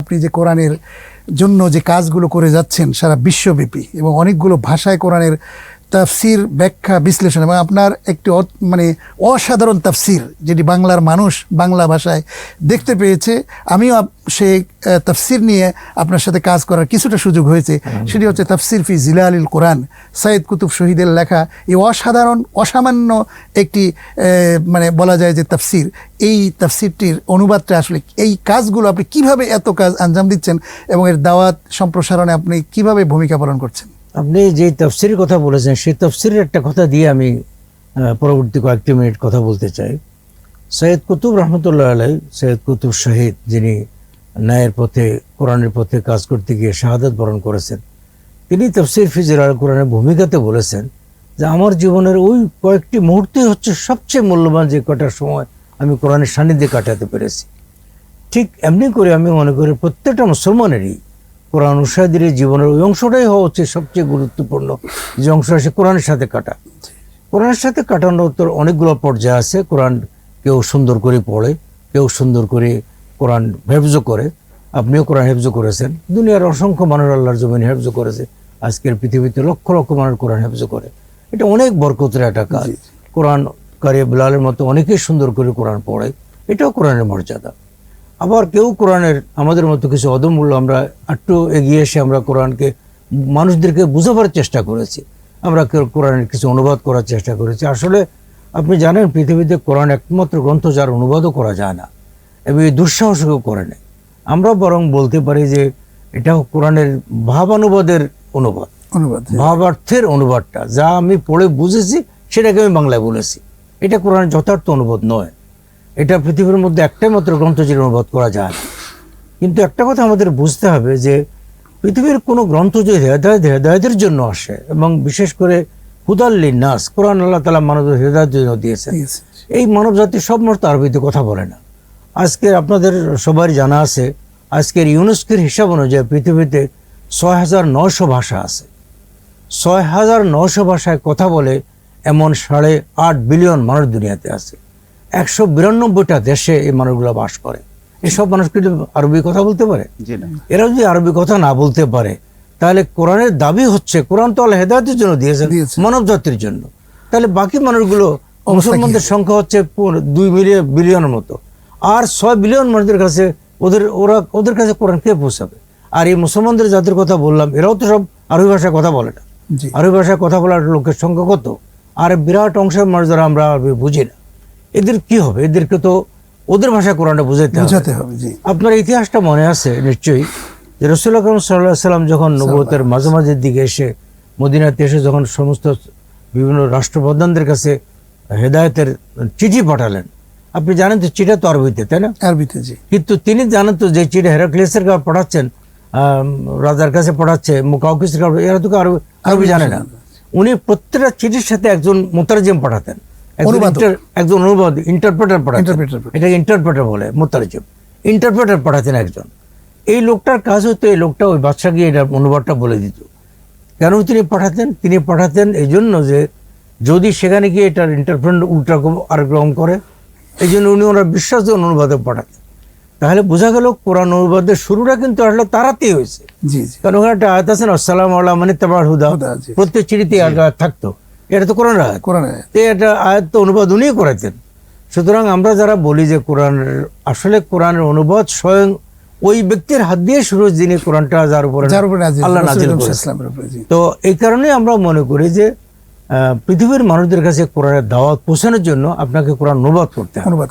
আপনি যে কোরআনের জন্য যে কাজগুলো করে যাচ্ছেন সারা বিশ্বব্যাপী এবং অনেকগুলো ভাষায় কোরআনের তাফসির ব্যাখ্যা বিশ্লেষণ এবং আপনার একটি মানে অসাধারণ তাফসির যেটি বাংলার মানুষ বাংলা ভাষায় দেখতে পেয়েছে। আমিও সেই তাফসির নিয়ে আপনার সাথে কাজ করার কিছুটা সুযোগ হয়েছে। সেটি হচ্ছে তাফসির ফি জিলালিল কোরআন, সাইদ কুতুব শহীদের লেখা এই অসাধারণ অসামান্য একটি মানে বলা যায় যে তাফসির। এই তাফসিরটির অনুবাদটা আসলে এই কাজগুলো আপনি কিভাবে এত কাজ আঞ্জাম দিচ্ছেন এবং এর দাওয়াত সম্প্রসারণে আপনি কিভাবে ভূমিকা পালন করছেন? আপনি যে তাফসিরের কথা বলেছেন সেই তাফসিরের একটা কথা দিয়ে আমি পরবর্তী কয়েকটি মিনিট কথা বলতে চাই। সৈয়দ কুতুব রহমতুল্লাহ আলাই, সৈয়দ কুতুব শহীদ, যিনি ন্যায়ের পথে কোরআনের পথে কাজ করতে গিয়ে শাহাদাত বরণ করেছেন, তিনি তাফসির ফি জিলালিল কোরআনের ভূমিকাতে বলেছেন যে আমার জীবনের ওই কয়েকটি মুহূর্তই হচ্ছে সবচেয়ে মূল্যবান যে কটা সময় আমি কোরআনের সান্নিধ্যে কাটাতে পেরেছি। ঠিক এমনি করে আমি মনে করি প্রত্যেকটা মুসলমানেরই কোরআন অনুসারীদের জীবনের ওই অংশটাই হওয়া উচিত সবচেয়ে গুরুত্বপূর্ণ, যে অংশটা সে কোরআনের সাথে কাটা। কোরআনের সাথে কাটানোর তো অনেকগুলো পর্যায়ে আছে। কোরআন কেউ সুন্দর করে পড়ে, কেউ সুন্দর করে কোরআন হেফজ করে। আপনিও কোরআন হেফজ করেছেন, দুনিয়ার অসংখ্য মানুষ আল্লাহর জমিন হেফজ করেছে। আজকের পৃথিবীতে লক্ষ লক্ষ মানুষ কোরআন হেফজ করে। এটা অনেক বরকতের একটা কাজ। কোরআন কারি বিলালের মতো অনেকেই সুন্দর করে কোরআন পড়ে, এটাও কোরআনের মর্যাদা। আবার কেউ কোরআনের আমাদের মতো কিছু অদমূল্য আমরা একটু এগিয়ে এসে আমরা কোরআনকে মানুষদেরকে বোঝাবার চেষ্টা করেছি। আমরা কেউ কোরআনের কিছু অনুবাদ করার চেষ্টা করেছি। আসলে আপনি জানেন পৃথিবীতে কোরআন একমাত্র গ্রন্থ যার অনুবাদও করা যায় না এবং এই দুঃসাহসকেও করে নেয়। আমরা বরং বলতে পারি যে এটা কোরআনের ভাবানুবাদের অনুবাদ, ভাবার্থের অনুবাদটা যা আমি পড়ে বুঝেছি সেটাকে আমি বাংলায় বলেছি। এটা কোরআনের যথার্থ অনুবাদ নয়। এটা পৃথিবীর মধ্যে একটাই মাত্র গ্রন্থ যেটা অনুবাদ করা যায় না। কিন্তু একটা কথা আমাদের বুঝতে হবে যে পৃথিবীর কোনো গ্রন্থ যদি হেদায়েতের জন্য আসে এবং বিশেষ করে হুদাল্লিন নাস, কোরআন আল্লাহ তাআলা মানব হেদায়েতের জন্য দিয়েছেন। এই মানব জাতি সব মতো আরবিতে কথা বলে না। আজকে আপনাদের সবারই জানা আছে, আজকের ইউনেস্কোর হিসাব অনুযায়ী পৃথিবীতে ৬,৯০০ ভাষা আছে। ৬,৯০০ ভাষায় কথা বলে এমন ৮.৫ বিলিয়ন মানুষ দুনিয়াতে আছে। ১৯২টা দেশে এই মানুষগুলো বাস করে। এসব মানুষ কিন্তু আরবি কথা বলতে পারে? এরা যদি আরবি কথা না বলতে পারে তাহলে কোরআনের দাবি হচ্ছে কোরআন তো আল্লাহ হেদায়েতের জন্য দিয়েছেন, মানব জাতির জন্য। তাহলে বাকি মানুষগুলো মুসলমানদের সংখ্যা হচ্ছে ২ বিলিয়নের মতো, আর ৬ বিলিয়ন মানুষদের কাছে ওদের কাছে কোরআন কে পৌঁছাবে? আর এই মুসলমানদের জাতির কথা বললাম, এরাও তো সব আরবি ভাষায় কথা বলে না। আরবি ভাষায় কথা বলার লোকের সংখ্যা কত? আর বিরাট অংশের মানুষ যারা আমরা আরবি বুঝি না, এদের কি হবে? এদেরকে তো ওদের ভাষায় কোরআনটা বুঝাতে হবে। আপনার ইতিহাসটা মনে আছে নিশ্চয়ই যে রাসূলুল্লাহ সাল্লাল্লাহু আলাইহি ওয়াসাল্লাম যখন নবুয়তের মাঝামাঝির দিকে এসে মদিনাতে এসে যখন সমস্ত বিভিন্ন রাষ্ট্রপ্রধানদের কাছে হেদায়েতের চিঠি পাঠালেন, আপনি জানেন তো চিঠি তো আরবিতে, তাই না? আরবিতে, জি। কিন্তু তিনি জানেন তো যে চিঠি হেরাক্লিয়াসের কাছে পাঠাচ্ছেন, রাজার কাছে পাঠাচ্ছে, মুকাউকিসের কাছে, এরা তো আরবি জানে না। উনি প্রত্যেকটা চিঠির সাথে একজন মুতারজিম পাঠাতেন, একজন অনুবাদ ইন্টারপ্রেটার পাঠাতেন। এটাকে ইন্টারপ্রেটার বলে, মুতারজিম ইন্টারপ্রেটার পাঠাতেন একজন। এই লোকটার কাজ হতো এই লোকটা ওই বাদশা গিয়ে এটার অনুবাদটা বলে দিত। কেন তিনি পাঠাতেন? তিনি পাঠাতেন এই জন্য যে যদি সেখানে গিয়ে এটার ইন্টারপ্রেটার উল্টা আর গ্রহণ করে, এই জন্য উনি ওনার বিশ্বাসযোগ্য অনুবাদে পাঠাতেন। তাহলে বোঝা গেল কোরআন অনুবাদের শুরুটা কিন্তু আসলে তারাতেই হয়েছে। কারণ ওখানে একটা আয়াত আছে না, আসসালামু আলা মান ইত্তাবা'আল হুদা, প্রত্যেক চিঠিতে আয়াত থাকতো। এটা তো কোরআন আয়াত, এটা আয়াত তো অনুবাদ উনিই করেছেন। সুতরাং আমরা যারা বলি যে কোরআনের আসলে কোরআনের অনুবাদ স্বয়ং ওই ব্যক্তির হাত দিয়ে শুরু, যিনি কোরআনটা যার উপরে আল্লাহ নাযিল করেছেন। তো এই কারণে আমরা মনে করি যে পৃথিবীর মানুষদের কাছে কোরআনের দাওয়াত পৌঁছানোর জন্য আপনাকে কোরআন অনুবাদ করতে হবে।